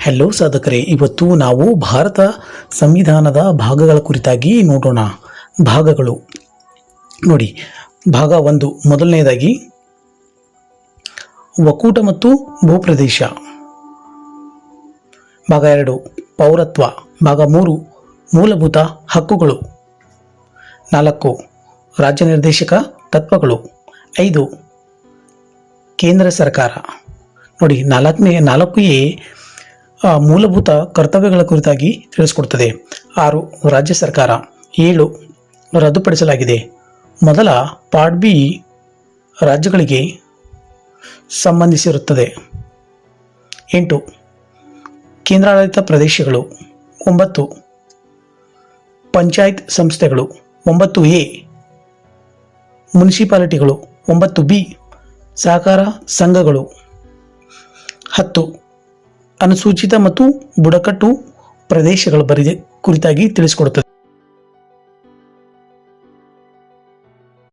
Hello ಸಾಧಕರೇ, ಇವತ್ತು ನಾವು ಭಾರತ ಸಂವಿಧಾನದ ಭಾಗಗಳ ಕುರಿತಾಗಿ ನೋಡೋಣ. ಭಾಗಗಳು ನೋಡಿ. ಭಾಗ 1 ಮೊದಲನೆಯದಾಗಿ ಒಕ್ಕೂಟ ಮತ್ತು ಭೂಪ್ರದೇಶ. ಭಾಗ 2 ಪೌರತ್ವ. ಭಾಗ 3 ಮೂಲಭೂತ ಹಕ್ಕುಗಳು. 4 ರಾಜ್ಯ ನಿರ್ದೇಶಕ ತತ್ವಗಳು. 5 ಕೇಂದ್ರ ಸರ್ಕಾರ. ನೋಡಿ, 4A ಮೂಲಭೂತ ಕರ್ತವ್ಯಗಳ ಕುರಿತಾಗಿ ತಿಳಿಸ್ಕೊಡ್ತದೆ. 6 ರಾಜ್ಯ ಸರ್ಕಾರ. 7 ರದ್ದುಪಡಿಸಲಾಗಿದೆ. ಮೊದಲ ಪಾರ್ಟ್ ಬಿ ರಾಜ್ಯಗಳಿಗೆ ಸಂಬಂಧಿಸಿರುತ್ತದೆ. 8 ಕೇಂದ್ರಾಡಳಿತ ಪ್ರದೇಶಗಳು. 9 ಪಂಚಾಯತ್ ಸಂಸ್ಥೆಗಳು. 9A ಮುನ್ಸಿಪಾಲಿಟಿಗಳು. 9B ಸಹಕಾರ ಸಂಘಗಳು. 10 ಅನುಸೂಚಿತ ಮತ್ತು ಬುಡಕಟ್ಟು ಪ್ರದೇಶಗಳ ಕುರಿತಾಗಿ ತಿಳಿಸಿಕೊಡುತ್ತದೆ.